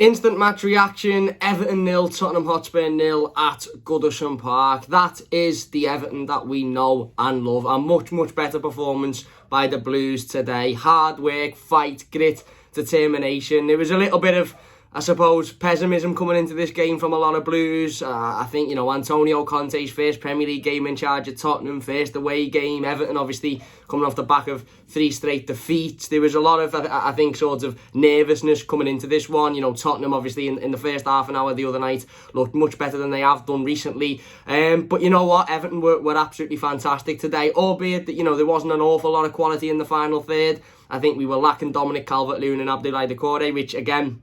Instant match reaction, Everton 0, Tottenham Hotspur 0 at Goodison Park. That is the Everton that we know and love. A much, much better performance by the Blues today. Hard work, fight, grit, determination. There was a little bit of, I suppose, pessimism coming into this game from a lot of Blues. I think, Antonio Conte's first Premier League game in charge at Tottenham, first away game. Everton, obviously, coming off the back of 3 straight defeats. There was a lot of, I think, sort of nervousness coming into this one. Tottenham, obviously, in the first half an hour the other night, looked much better than they have done recently. But you know what? Everton were absolutely fantastic today, albeit that, there wasn't an awful lot of quality in the final third. I think we were lacking Dominic Calvert-Lewin and Abdoulaye Doucouré, which, again,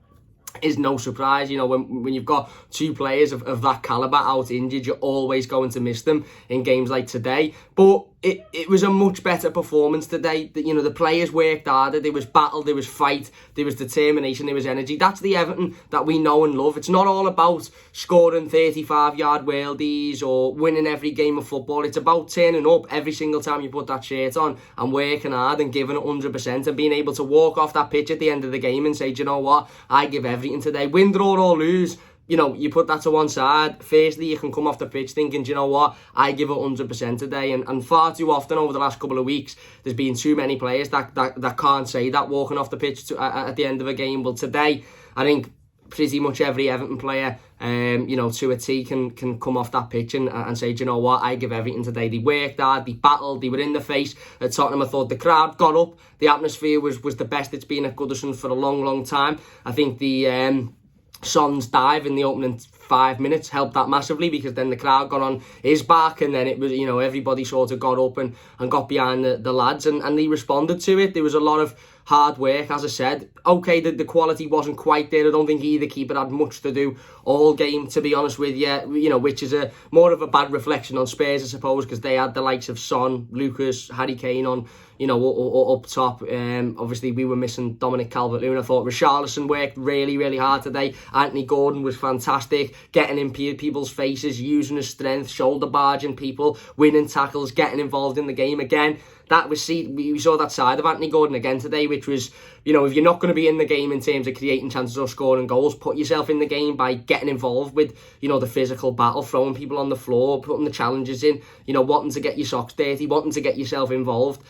is no surprise. When you've got 2 players of that calibre out injured, you're always going to miss them in games like today. But it was a much better performance today. The players worked harder. There was battle, there was fight, there was determination, there was energy. That's the Everton that we know and love. It's not all about scoring 35-yard worldies or winning every game of football. It's about turning up every single time you put that shirt on and working hard and giving it 100% and being able to walk off that pitch at the end of the game and say, do you know what? I give everything today. Win, draw or lose. You put that to one side. Firstly, you can come off the pitch thinking, do you know what? I give it 100% today. And far too often over the last couple of weeks, there's been too many players that can't say that walking off the pitch at the end of a game. Well, today, I think pretty much every Everton player, to a T can come off that pitch and say, do you know what? I give everything today. They worked hard, they battled, they were in the face at Tottenham. I thought the crowd got up. The atmosphere was the best it's been at Goodison for a long, long time. I think the Son's dive in the opening 5 minutes helped that massively, because then the crowd got on his back, and then it was, everybody sort of got up and got behind the lads, and they responded to it. There was a lot of hard work, as I said. Okay, the quality wasn't quite there. I don't think either keeper had much to do all game, to be honest with you, which is more of a bad reflection on Spurs, I suppose, because they had the likes of Son, Lucas, Harry Kane on, up top. Obviously, we were missing Dominic Calvert-Lewin. I thought Richarlison worked really, really hard today. Anthony Gordon was fantastic, getting in people's faces, using his strength, shoulder barging people, winning tackles, getting involved in the game again. We saw that side of Anthony Gordon again today, which was, if you're not going to be in the game in terms of creating chances or scoring goals, put yourself in the game by getting involved with, the physical battle, throwing people on the floor, putting the challenges in, wanting to get your socks dirty, wanting to get yourself involved.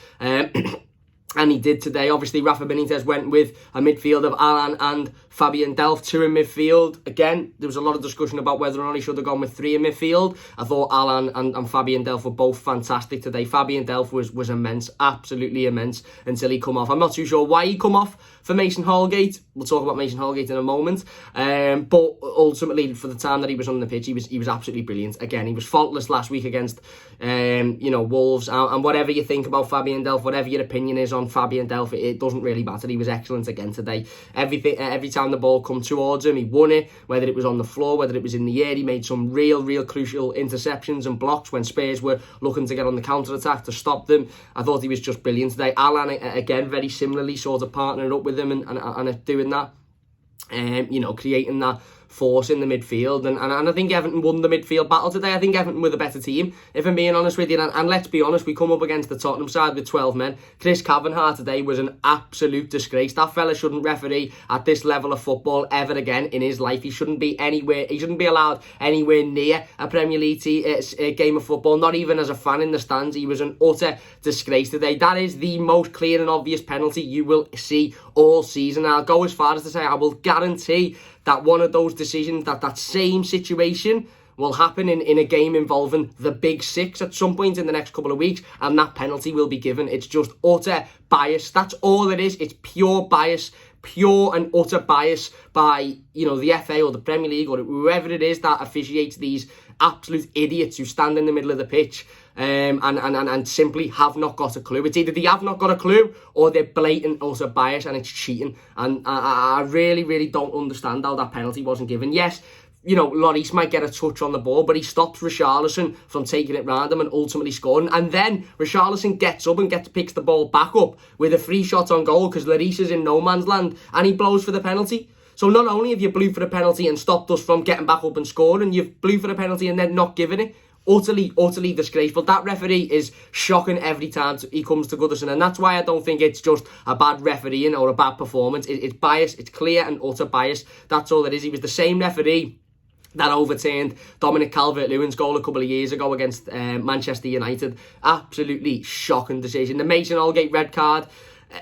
And he did today. Obviously, Rafa Benitez went with a midfield of Alan and Fabian Delph, 2 in midfield. Again, there was a lot of discussion about whether or not he should have gone with 3 in midfield. I thought Alan and Fabian Delph were both fantastic today. Fabian Delph was immense, absolutely immense, until he come off. I'm not too sure why he come off for Mason Holgate. We'll talk about Mason Holgate in a moment. But ultimately, for the time that he was on the pitch, he was absolutely brilliant. Again, he was faultless last week against Wolves. And whatever you think about Fabian Delph, whatever your opinion is on Fabian Delph, it doesn't really matter. He was excellent again today. Every time the ball come towards him, he won it, whether it was on the floor, whether it was in the air. He made some real crucial interceptions and blocks when Spurs were looking to get on the counter-attack to stop them. I thought he was just brilliant today. Alan, again, very similarly, sort of partnered up with him and doing that, creating that force in the midfield, and I think Everton won the midfield battle today. I think Everton were the better team, if I'm being honest with you, and let's be honest, we come up against the Tottenham side with 12 men. Chris Kavanagh today was an absolute disgrace. That fella shouldn't referee at this level of football ever again in his life. He shouldn't be allowed anywhere near a Premier League game of football, not even as a fan in the stands. He was an utter disgrace today. That is the most clear and obvious penalty you will see all season. I'll go as far as to say I will guarantee that one of those decisions, that same situation will happen in a game involving the Big Six at some point in the next couple of weeks, and that penalty will be given. It's just utter bias. That's all it is. It's pure bias, pure and utter bias by, the FA or the Premier League or whoever it is that officiates these absolute idiots who stand in the middle of the pitch and simply have not got a clue. It's either they have not got a clue or they're blatant utter bias, and it's cheating. And I really don't understand how that penalty wasn't given. Yes, Lloris might get a touch on the ball, but he stops Richarlison from taking it round him and ultimately scoring. And then Richarlison gets up and picks the ball back up with a free shot on goal because Lloris is in no man's land, and he blows for the penalty. So not only have you blew for the penalty and stopped us from getting back up and scoring, you've blew for the penalty and then not giving it. utterly disgraceful. That referee is shocking every time he comes to Goodison, and that's why I don't think it's just a bad refereeing or a bad performance. It's bias. It's clear and utter bias. That's all it is. He was the same referee that overturned Dominic Calvert-Lewin's goal a couple of years ago against Manchester United. Absolutely shocking decision. The Mason Holgate red card,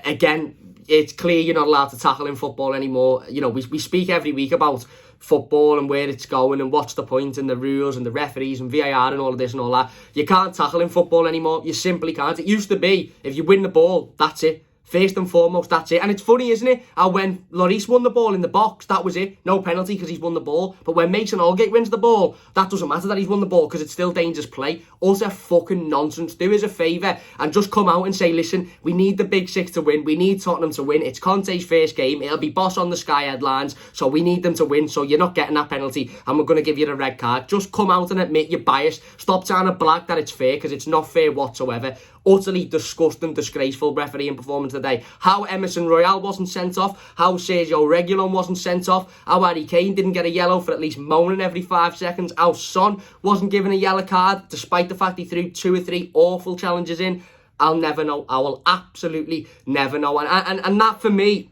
again, it's clear you're not allowed to tackle in football anymore. You know, we speak every week about football and where it's going and what's the point and the rules and the referees and VAR and all of this and all that. You can't tackle in football anymore. You simply can't. It used to be, if you win the ball, that's it. First and foremost, that's it. And it's funny, isn't it? How when Lloris won the ball in the box, that was it. No penalty because he's won the ball. But when Mason Holgate wins the ball, that doesn't matter that he's won the ball because it's still dangerous play. Utter fucking nonsense. Do us a favour and just come out and say, listen, we need the big six to win. We need Tottenham to win. It's Conte's first game. It'll be boss on the Sky headlines. So we need them to win. So you're not getting that penalty and we're going to give you the red card. Just come out and admit your bias. Stop trying to blag that it's fair because it's not fair whatsoever. Utterly disgusting, disgraceful refereeing performance today. How Emerson Royale wasn't sent off, how Sergio Reguilon wasn't sent off, how Harry Kane didn't get a yellow for at least moaning every 5 seconds, how Son wasn't given a yellow card despite the fact he threw 2 or 3 awful challenges in. I'll never know. I will absolutely never know. And that for me,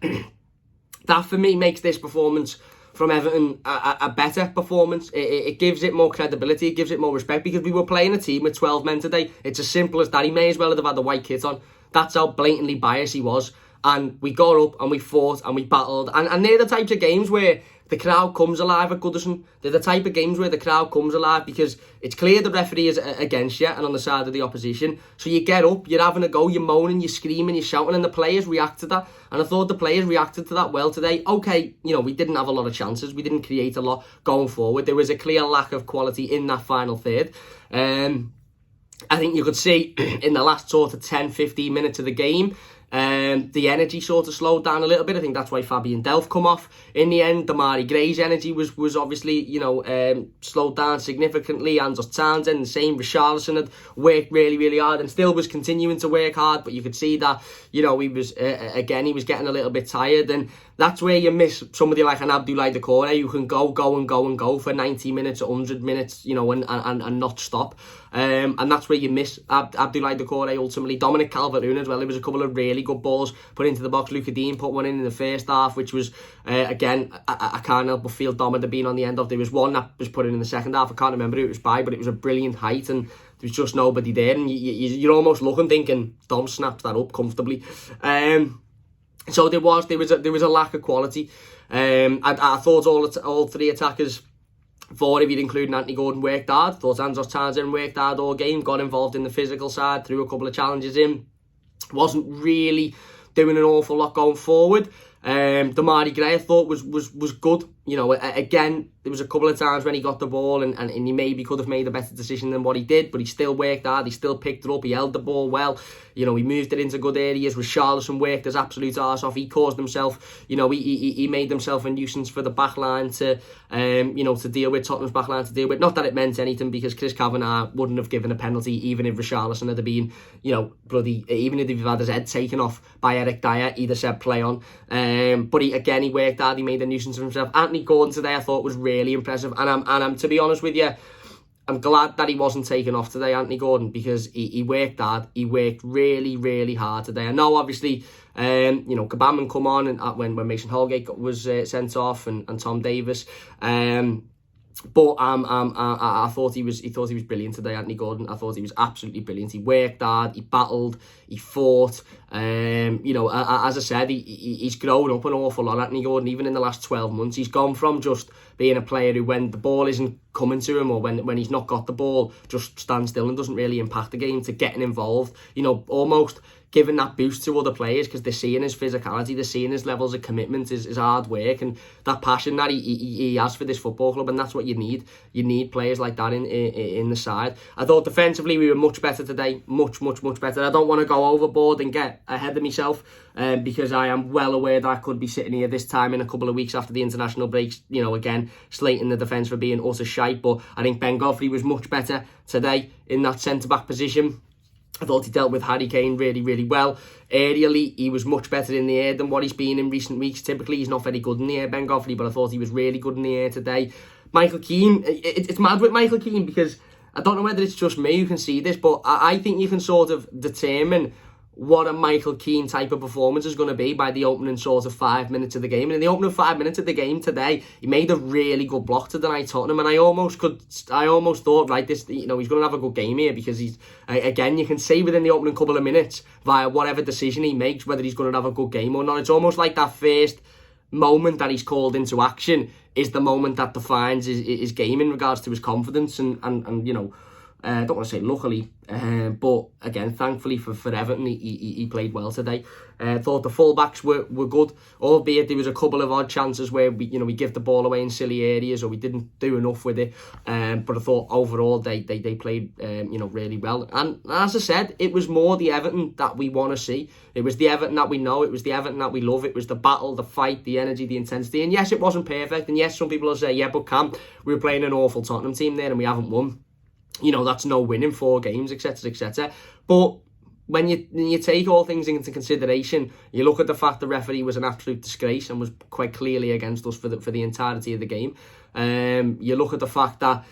makes this performance from Everton a better performance. It gives it more credibility, it gives it more respect because we were playing a team with 12 men today. It's as simple as that. He may as well have had the white kit on. That's how blatantly biased he was. And we got up and we fought and we battled. And they're the types of games where the crowd comes alive at Goodison. They're the type of games where the crowd comes alive because it's clear the referee is against you and on the side of the opposition. So you get up, you're having a go, you're moaning, you're screaming, you're shouting, and the players react to that. And I thought the players reacted to that well today. Okay, you know, we didn't have a lot of chances. We didn't create a lot going forward. There was a clear lack of quality in that final third. I think you could see in the last sort of 10-15 minutes of the game, the energy sort of slowed down a little bit. I think that's why Fabian Delph come off in the end. Damari Gray's energy was obviously, you know, slowed down significantly. Andros Townsend, the same. Richarlison had worked really, really hard and still was continuing to work hard, but you could see that, you know, he was getting a little bit tired, and that's where you miss somebody like an Abdoulaye Doucouré who can go for 90 minutes, 100 minutes, you know, and not stop. And that's where you miss Abdoulaye Doucouré ultimately. Dominic Calvert-Lewin as well. There was a couple of really good balls put into the box. Luca Dean put one in the first half, which was, again, I can't help but feel Dom had been on the end of. There was one that was put in the second half. I can't remember who it was by, but it was a brilliant height and there was just nobody there. And you're almost looking, thinking, Dom snaps that up comfortably. So there was a lack of quality. I thought all 3 attackers, 4 if you'd include Anthony Gordon, worked hard. Thought Andros Townsend worked hard all game, got involved in the physical side, threw a couple of challenges in. Wasn't really doing an awful lot going forward. Damari Gray I thought was good. You know, again, there was a couple of times when he got the ball and he maybe could have made a better decision than what he did, but he still worked hard, he still picked it up, he held the ball well, you know, he moved it into good areas. Richarlison worked his absolute arse off. He caused himself, you know, he made himself a nuisance for the back line to, you know, to deal with, Tottenham's back line to deal with. Not that it meant anything because Chris Kavanagh wouldn't have given a penalty even if Richarlison had been, you know, even if he'd had his head taken off by Eric Dyer, he'd have said play on. But he worked hard, he made a nuisance of himself. Anthony Gordon today I thought was really impressive, and I'm to be honest with you, I'm glad that he wasn't taken off today, Anthony Gordon, because he worked hard. He worked really, really hard today. I know obviously, you know, Kavanagh come on and when Mason Holgate was sent off and Tom Davis. But I thought he was brilliant today, Anthony Gordon. I thought he was absolutely brilliant. He worked hard, he battled, he fought. You know, as I said, he's grown up an awful lot, Anthony Gordon. Even in the last 12 months, he's gone from just being a player who, when the ball isn't coming to him or when he's not got the ball, just stands still and doesn't really impact the game, to getting involved. You know, almost giving that boost to other players because they're seeing his physicality, they're seeing his levels of commitment, his hard work and that passion that he has for this football club, and that's what you need. You need players like that in the side. I thought defensively we were much better today, much better. I don't want to go overboard and get ahead of myself because I am well aware that I could be sitting here this time in a couple of weeks after the international breaks, you know, again slating the defence for being utter shite, but I think Ben Godfrey was much better today in that centre-back position. I thought he dealt with Harry Kane really, really well. Aerially, he was much better in the air than what he's been in recent weeks. Typically, he's not very good in the air, Ben Godfrey, but I thought he was really good in the air today. Michael Keane, it's mad with Michael Keane because I don't know whether it's just me who can see this, but I think you can sort of determine what a Michael Keane type of performance is going to be by the opening sort of 5 minutes of the game. And in the opening 5 minutes of the game today, he made a really good block to deny Tottenham. And I almost thought, right, this, he's going to have a good game here, because he's, again, you can see within the opening couple of minutes via whatever decision he makes whether he's going to have a good game or not. It's almost like that first moment that he's called into action is the moment that defines his game in regards to his confidence. And I don't want to say luckily, but again, thankfully for Everton, he played well today. Thought the fullbacks were good, albeit there was a couple of odd chances where we give the ball away in silly areas, or we didn't do enough with it. But I thought overall they played really well. And as I said, it was more the Everton that we want to see. It was the Everton that we know. It was the Everton that we love. It was the battle, the fight, the energy, the intensity. And yes, it wasn't perfect. And yes, some people will say, yeah, but Cam, we were playing an awful Tottenham team there and we haven't won. That's no win in 4 games, etc., etc. But when you take all things into consideration, you look at the fact the referee was an absolute disgrace and was quite clearly against us for the entirety of the game. You look at the fact that,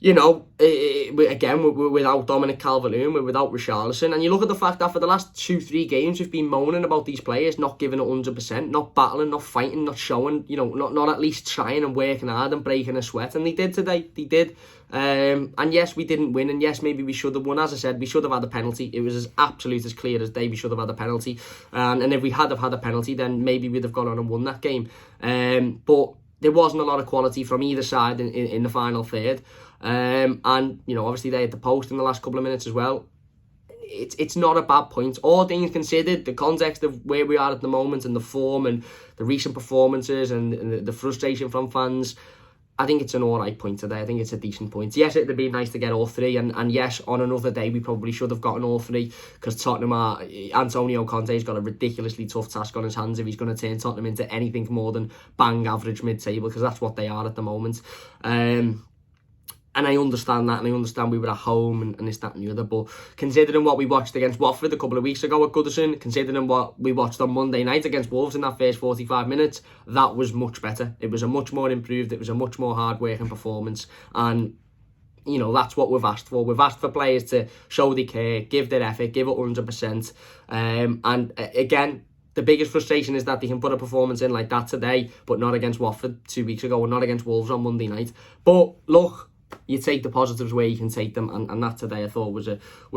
again, we're without Dominic Calvert-Lewin, we're without Richarlison, and you look at the fact that for the last 2-3 games we've been moaning about these players not giving it 100%, not battling, not fighting, not showing, not at least trying and working hard and breaking a sweat, and they did today. They did. And yes, we didn't win, and yes, maybe we should have won. As I said, we should have had a penalty. It was as absolute as clear as day. We should have had a penalty, and if we had have had a penalty, then maybe we'd have gone on and won that game. But there wasn't a lot of quality from either side in the final third. And obviously they had the post in the last couple of minutes as well. It's not a bad point. All things considered, the context of where we are at the moment and the form and the recent performances and the frustration from fans, I think it's an alright point today. I think it's a decent point. Yes, it would be nice to get all 3, and yes, on another day we probably should have gotten all 3, because Antonio Conte's got a ridiculously tough task on his hands if he's going to turn Tottenham into anything more than bang average mid-table, because that's what they are at the moment. And I understand that, and I understand we were at home and this, that and the other, but considering what we watched against Watford a couple of weeks ago at Goodison, considering what we watched on Monday night against Wolves in that first 45 minutes, that was much better. It was a much more improved, it was a much more hard-working performance, and that's what we've asked for. We've asked for players to show they care, give their effort, give it 100%, and again, the biggest frustration is that they can put a performance in like that today, but not against Watford 2 weeks ago, or not against Wolves on Monday night. But look, you take the positives where you can take them, and that today I thought was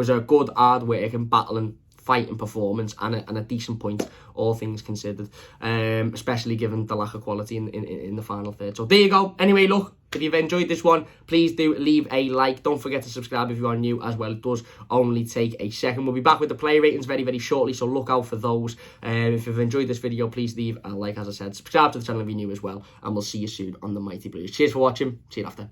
a good, hard work and battling, fighting performance, and a decent point, all things considered, especially given the lack of quality in the final third. So there you go. Anyway, look, if you've enjoyed this one, please do leave a like. Don't forget to subscribe if you are new as well. It does only take a second. We'll be back with the player ratings very, very shortly, so look out for those. If you've enjoyed this video, please leave a like, as I said. Subscribe to the channel if you're new as well, and we'll see you soon on the Mighty Blues. Cheers for watching. See you after.